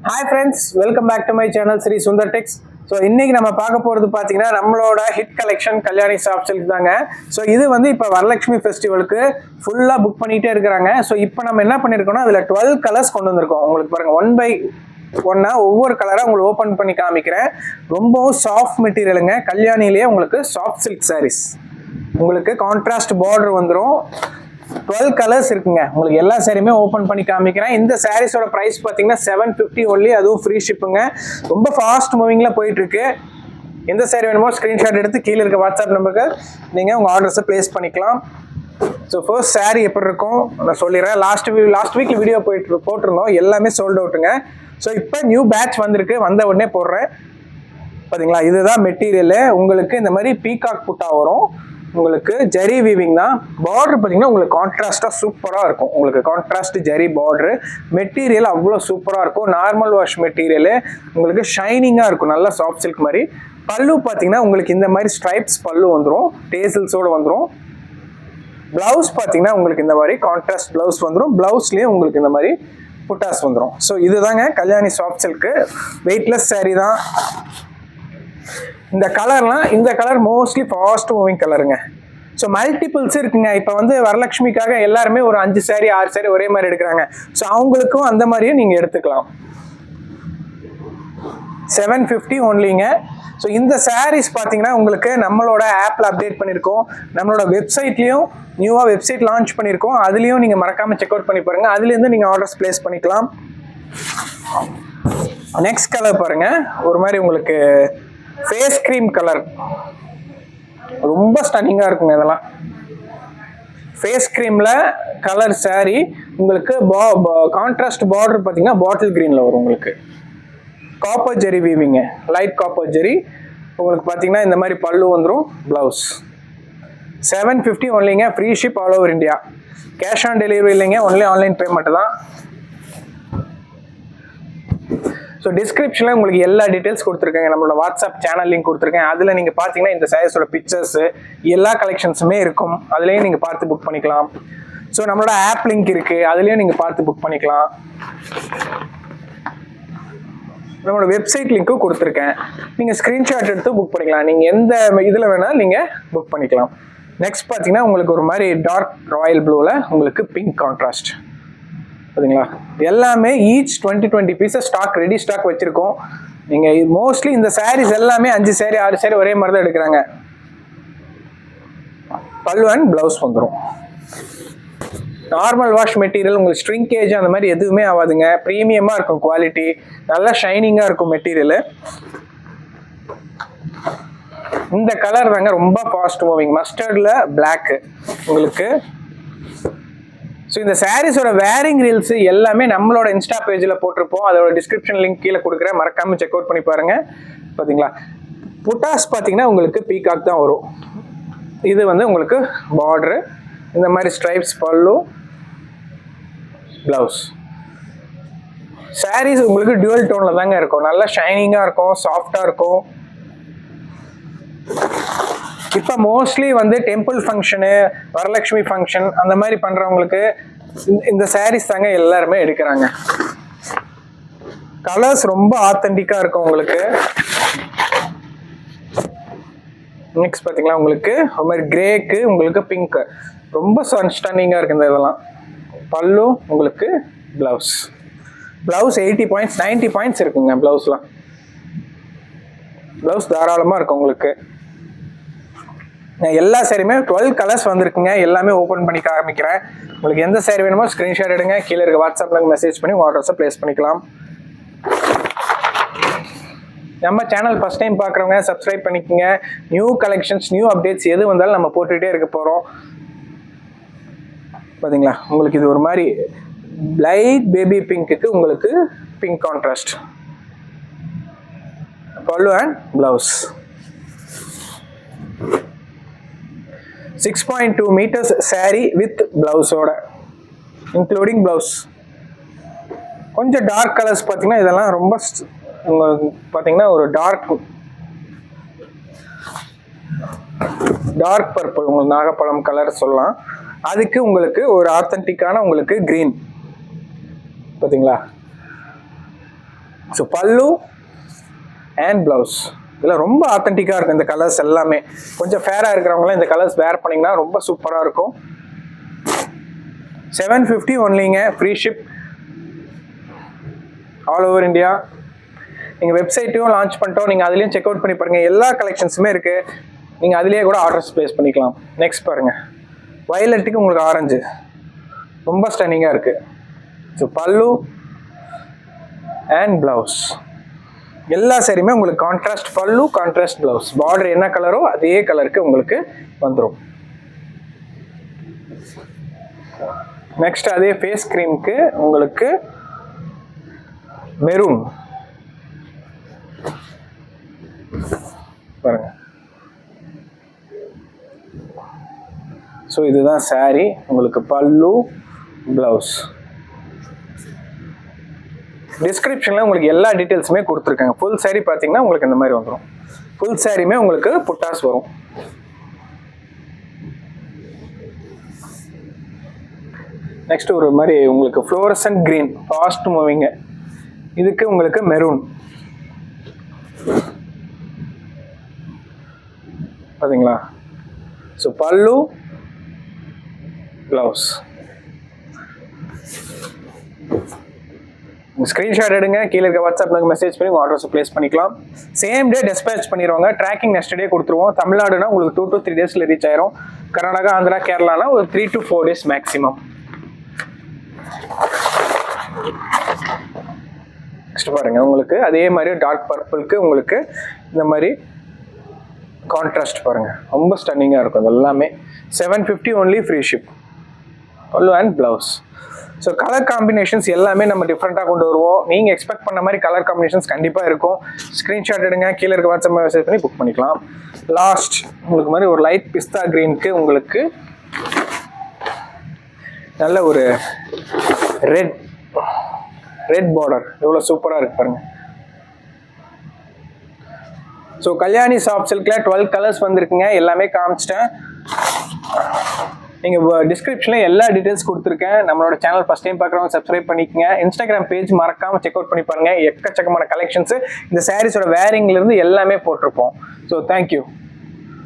Hi friends, welcome back to my channel Sri Sundar Techs. So இன்னைக்கு நம்ம பார்க்க போகிறது பார்த்தீங்கன்னா நம்மளோட hit collection Kalyani soft silk தாங்க. ஸோ இது வந்து இப்போ வரலட்சுமி ஃபெஸ்டிவலுக்கு ஃபுல்லாக புக் பண்ணிகிட்டே இருக்கிறாங்க. ஸோ இப்போ நம்ம என்ன பண்ணியிருக்கோம்னா அதில் 12 கலர்ஸ் கொண்டு வந்திருக்கோம். உங்களுக்கு பாருங்கள், 1 by 1 ஒவ்வொரு கலராக உங்களுக்கு ஓப்பன் பண்ணி காமிக்கிறேன். ரொம்பவும் சாஃப்ட் மெட்டீரியலுங்க. கல்யாணிலேயே உங்களுக்கு சாஃப்ட் சில்க் சாரீஸ், உங்களுக்கு கான்ட்ராஸ்ட் பார்டர் வந்துடும். 12 கலர்ஸ் இருக்குங்க. உங்களுக்கு எல்லா சாரியுமே ஓப்பன் பண்ணி காமிக்கிறேன். இந்த சாரீஸோட ப்ரைஸ் பார்த்தீங்கன்னா 750 ஒன்லி, அதுவும் ஃப்ரீ ஷிப்புங்க. ரொம்ப ஃபாஸ்ட் மூவிங்கில் போயிட்டு இருக்கு. எந்த சாரி வேணுமோ ஸ்க்ரீன்ஷாட் எடுத்து கீழே இருக்க வாட்ஸ்அப் நம்பருக்கு நீங்கள் உங்கள் ஆர்டர்ஸை ப்ளேஸ் பண்ணிக்கலாம். ஸோ ஃபர்ஸ்ட் சாரீ எப்படி இருக்கும் நான் சொல்லிடுறேன். லாஸ்ட் வீக் வீடியோ போட்டிருந்தோம், எல்லாமே சோல்ட் அவுட்டுங்க. ஸோ இப்போ நியூ பேட்ச் வந்திருக்கு, வந்த உடனே போடுறேன். பார்த்தீங்களா, இதுதான் மெட்டீரியலு. உங்களுக்கு இந்த மாதிரி பீகாக் புட்டா வரும். உங்களுக்கு ஜரி வீவிங் தான். பார்டர் பார்த்தீங்கன்னா உங்களுக்கு கான்ட்ராஸ்டாக சூப்பராக இருக்கும். உங்களுக்கு கான்ட்ராஸ்ட் ஜரி பார்டரு. மெட்டீரியல் அவ்வளோ சூப்பராக இருக்கும். நார்மல் வாஷ் மெட்டீரியலு, உங்களுக்கு ஷைனிங்காக இருக்கும், நல்லா சாஃப்ட் சில்க் மாதிரி. பல்லு பார்த்தீங்கன்னா உங்களுக்கு இந்த மாதிரி ஸ்ட்ரைப்ஸ் பல்லு வந்துடும், டேசில்ஸோடு வந்துடும். ப்ளவுஸ் பார்த்தீங்கன்னா உங்களுக்கு இந்த மாதிரி கான்ட்ராஸ்ட் ப்ளவுஸ் வந்துடும். ப்ளவுஸ்லேயே உங்களுக்கு இந்த மாதிரி புட்டாஸ் வந்துடும். ஸோ இதுதாங்க Kalyani soft silk. Weightless sari தான். இந்த கலர் மோஸ்ட்லி ஃபாஸ்ட் மூவிங் கலருங்க. ஸோ மல்டிபிள்ஸ் இருக்குங்க. இப்போ வந்து வரலட்சுமிக்காக எல்லாருமே ஒரு 5 சாரி 6 சாரி ஒரே மாதிரி எடுக்கிறாங்க. ஸோ அவங்களுக்கும் அந்த மாதிரியும் நீங்கள் எடுத்துக்கலாம். 750 ஒன்லிங்க. ஸோ இந்த சாரீஸ் பார்த்தீங்கன்னா உங்களுக்கு நம்மளோட ஆப்பில் அப்டேட் பண்ணியிருக்கோம். நம்மளோட வெப்சைட்லேயும் நியூவாக வெப்சைட் லான்ச் பண்ணியிருக்கோம். அதுலேயும் நீங்கள் மறக்காமல் செக் அவுட் பண்ணி பாருங்கள். அதுலேருந்து நீங்கள் ஆர்டர்ஸ் ப்ளேஸ் பண்ணிக்கலாம். நெக்ஸ்ட் கலர் பாருங்கள், ஒரு மாதிரி உங்களுக்கு ஃபேஸ் கிரீம் கலர், ரொம்ப ஸ்டன்னிங்காக இருக்குங்க. இதெல்லாம் ஃபேஸ் கிரீமில் கலர் சாரீ. உங்களுக்கு கான்ட்ராஸ்ட் பார்டர் பார்த்தீங்கன்னா பாட்டில் கிரீனில் வரும். உங்களுக்கு காப்பர் ஜெரி வீவிங்க, லைட் காப்பர் ஜெரி. உங்களுக்கு பார்த்தீங்கன்னா இந்த மாதிரி பல்லு வந்துடும். ப்ளவுஸ் 750 ஒன்லிங்க. Free ship all over India. Cash on delivery இல்லைங்க, ஒன்லி ஆன்லைன் பேமெண்ட் தான். ஸோ டிஸ்கிரிப்ஷனில் உங்களுக்கு எல்லா டீட்டெயில்ஸ் கொடுத்துருக்கேங்க. நம்மளோட வாட்ஸ்அப் சேனல் லிங்க் கொடுத்துருக்கேன். அதில் நீங்கள் பார்த்தீங்கன்னா இந்த சாரீஸோட பிக்சர்ஸு எல்லா கலெக்ஷன்ஸுமே இருக்கும். அதுலேயும் நீங்கள் பார்த்து புக் பண்ணிக்கலாம். ஸோ நம்மளோட ஆப் லிங்க் இருக்குது, அதுலேயும் நீங்கள் பார்த்து புக் பண்ணிக்கலாம். நம்மளோட வெப்சைட் லிங்க்கும் கொடுத்துருக்கேன், நீங்கள் ஸ்க்ரீன்ஷாட் எடுத்து புக் பண்ணிக்கலாம். நீங்கள் எந்த இதில் வேணாலும் நீங்கள் புக் பண்ணிக்கலாம். நெக்ஸ்ட் பார்த்தீங்கன்னா உங்களுக்கு ஒரு மாதிரி டார்க் ராயல் ப்ளூவில் உங்களுக்கு பிங்க் கான்ட்ராஸ்ட். சரிங்களா, எல்லாமே each 20 pieces stock, ready stock வச்சுருக்கோம். நீங்கள் மோஸ்ட்லி இந்த சாரீஸ் எல்லாமே 5 சாரி 6 சாரி ஒரே மாதிரி தான் எடுக்கிறாங்க. பல்லு அண்ட் ப்ளவுஸ் வந்துடும். நார்மல் வாஷ் மெட்டீரியல், உங்களுக்கு ஸ்ட்ரிங்கேஜ் அந்த மாதிரி எதுவுமே ஆகாதுங்க. ப்ரீமியமாக இருக்கும், குவாலிட்டி நல்லா ஷைனிங்காக இருக்கும் மெட்டீரியலு. இந்த கலர் தாங்க ரொம்ப ஃபாஸ்ட் மூவிங், மஸ்டர்டில் பிளாக்கு உங்களுக்கு. ஸோ இந்த சாரீஸோட வேரிங் ரீல்ஸ் எல்லாமே நம்மளோட இன்ஸ்டா பேஜில் போட்டிருப்போம். அதோட டிஸ்கிரிப்ஷன் லிங்க் கீழே கொடுக்குறேன், மறக்காமல் செக் அவுட் பண்ணி பாருங்கள். பார்த்தீங்களா, புட்டாஸ் பார்த்தீங்கன்னா உங்களுக்கு பீகாக் தான் வரும். இது வந்து உங்களுக்கு பார்டரு, இந்த மாதிரி ஸ்ட்ரைப்ஸ் பல்லு, ப்ளவுஸ். சாரீஸ் உங்களுக்கு டியூவல் டோனில் தாங்க இருக்கும், நல்லா ஷைனிங்காக இருக்கும், சாஃப்டாக இருக்கும். இப்போ மோஸ்ட்லி வந்து டெம்பிள் ஃபங்க்ஷனு, வரலட்சுமி ஃபங்க்ஷன் அந்த மாதிரி பண்ணுறவங்களுக்கு இந்த சாரீஸ் தாங்க எல்லாருமே எடுக்கிறாங்க. கலர்ஸ் ரொம்ப ஆத்தென்டிக்காக இருக்கும் உங்களுக்கு. நெக்ஸ்ட் பார்த்தீங்களா, உங்களுக்கு ஒரு மாதிரி கிரேக்கு, உங்களுக்கு பிங்க்கு, ரொம்ப ஸ்டன்னிங்காக இருக்குது இந்த இதெல்லாம். பல்லு உங்களுக்கு ப்ளவுஸ் 80 பாயிண்ட்ஸ் 90 பாயிண்ட்ஸ் இருக்குங்க. ப்ளவுஸ் தாராளமாக இருக்கும் உங்களுக்கு. எல்லா சாரியுமே 12 கலர்ஸ் வந்திருக்குங்க. எல்லாமே ஓப்பன் பண்ணி காமிக்கிறேன். உங்களுக்கு எந்த சாரி வேணுமோ ஸ்க்ரீன்ஷாட் எடுங்க, கீழே இருக்க வாட்ஸ்அப்பில் மெசேஜ் பண்ணி உங்கள் ஆர்டர்ஸை ப்ளேஸ் பண்ணிக்கலாம். நம்ம சேனல் ஃபஸ்ட் டைம் பார்க்குறவங்க சப்ஸ்கிரைப் பண்ணிக்கோங்க. நியூ கலெக்ஷன்ஸ், நியூ அப்டேட்ஸ் எது வந்தாலும் நம்ம போட்டுகிட்டே இருக்க போகிறோம். பார்த்தீங்களா, உங்களுக்கு இது ஒரு மாதிரி லைட் பேபி பிங்க்குக்கு உங்களுக்கு பிங்க் கான்ட்ராஸ்ட் பல்லு and blouse. 6.2 meters sari with பிளவுஸோட, இன்க்ளூடிங் பிளவுஸ். கொஞ்சம் டார்க் கலர்ஸ் பார்த்தீங்கன்னா இதெல்லாம் ரொம்ப பார்த்தீங்கன்னா ஒரு டார்க் பர்பிள், உங்களுக்கு நாகப்பழம் கலர் சொல்லலாம். அதுக்கு உங்களுக்கு ஒரு ஆத்தென்டிக்கான உங்களுக்கு கிரீன். பார்த்தீங்களா, ஸோ பல்லு அண்ட் ப்ளவுஸ் இதில் ரொம்ப ஆத்தென்டிக்காக இருக்கும் இந்த கலர்ஸ் எல்லாமே. கொஞ்சம் ஃபேராக இருக்கிறவங்களாம் இந்த கலர்ஸ் வேர் பண்ணிங்கன்னா ரொம்ப சூப்பராக இருக்கும். 750 ஒன்லிங்க, free ship all over India. நீங்கள் வெப்சைட்டையும் லான்ச் பண்ணிட்டோம், நீங்கள் அதுலேயும் செக் அவுட் பண்ணி பாருங்கள். எல்லா கலெக்ஷன்ஸுமே இருக்குது, நீங்கள் அதுலேயே கூட ஆர்டர்ஸ் ப்ளேஸ் பண்ணிக்கலாம். நெக்ஸ்ட் பாருங்கள், வயலட்டுக்கு உங்களுக்கு ஆரஞ்சு ரொம்ப ஸ்டன்னிங்காக இருக்குது. ஸோ பல்லு அண்ட் ப்ளவுஸ் எல்லா சாரியுமே உங்களுக்கு கான்ட்ராஸ்ட் பல்லு, கான்ட்ராஸ்ட் ப்ளவுஸ். பார்டர் என்ன கலரோ அதே கலருக்கு உங்களுக்கு வந்துடும். நெக்ஸ்ட் அதே ஃபேஸ் கிரீமுக்கு உங்களுக்கு மெரூன் பாருங்க. ஸோ இதுதான் சாரி, உங்களுக்கு பல்லு ப்ளவுஸ். டிஸ்கிரிப்ஷனில் உங்களுக்கு எல்லா டீட்டெயில்ஸுமே கொடுத்துருக்காங்க. ஃபுல் சாரி பார்த்தீங்கன்னா உங்களுக்கு இந்த மாதிரி வந்துடும். ஃபுல் சாரியுமே உங்களுக்கு புட்டாஸ் வரும். நெக்ஸ்ட் ஒரு மாதிரி உங்களுக்கு ஃப்ளோரசன்ட் கிரீன், ஃபாஸ்ட் மூவிங்க. இதுக்கு உங்களுக்கு மெரூன் பார்த்தீங்களா. ஸோ பல்லு ப்ளவுஸ். ஸ்க்ரீன்ஷாட் எடுங்க, கீழே இருக்க வாட்ஸ்அப்பில் மெசேஜ் பண்ணி உங்கள் ஆர்டர்ஸ் ப்ளேஸ் பண்ணிக்கலாம். சேம் டே டிஸ்பேச் பண்ணிடுவாங்க. ட்ராக்கிங் நெக்ஸ்ட் டே கொடுத்துருவோம். தமிழ்நாடுனா உங்களுக்கு 2 to 3 டேஸில் ரீச் ஆயிரும். கர்நாடகா, ஆந்திரா, கேரளானா ஒரு 3 to 4 டேஸ் மேக்ஸிமம். நெக்ஸ்ட் பாருங்க, உங்களுக்கு அதே மாதிரி டார்க் பர்பிளுக்கு உங்களுக்கு இந்த மாதிரி கான்ட்ராஸ்ட் பாருங்க, ரொம்ப ஸ்டன்னிங்காக இருக்கும். அது எல்லாமே 750 ஒன்லி, ஃப்ரீ ஷிப். பல்லு and blouse. So colour combinations எல்லாமே நம்ம டிஃப்ரெண்ட்டாக கொண்டு வருவோம். நீங்கள் எக்ஸ்பெக்ட் பண்ண மாதிரி கலர் காம்பினேஷன்ஸ் கண்டிப்பாக இருக்கும். ஸ்க்ரீன்ஷாட் எடுங்க, கீழே இருக்க வாட்ஸ்அப் மெசேஜ் பண்ணி புக் பண்ணிக்கலாம். லாஸ்ட் உங்களுக்கு மாதிரி ஒரு லைட் பிஸ்தா கிரீனுக்கு உங்களுக்கு நல்ல ஒரு ரெட் பார்டர் எவ்வளோ சூப்பராக இருக்கு பாருங்க. ஸோ கல்யாணி சாஃப்ட் சில்கில் 12 கலர்ஸ் வந்திருக்குங்க. எல்லாமே காமிச்சிட்டேன். நீங்கள் டிஸ்கிரிப்ஷனில் எல்லா டீட்டெயில்ஸ் கொடுத்துருக்கேன். நம்மளோட சேனல் ஃபஸ்ட் டைம் பார்க்குறவங்க சப்ஸ்கிரைப் பண்ணிக்கங்க. இன்ஸ்டாகிராம் பேஜ் மறக்காமல் செக் அவுட் பண்ணி பாருங்கள். எக்கச்சக்கமான கலெக்ஷன்ஸு இந்த சாரீஸோட வேரிங்லேருந்து எல்லாமே போட்டிருப்போம். So thank you.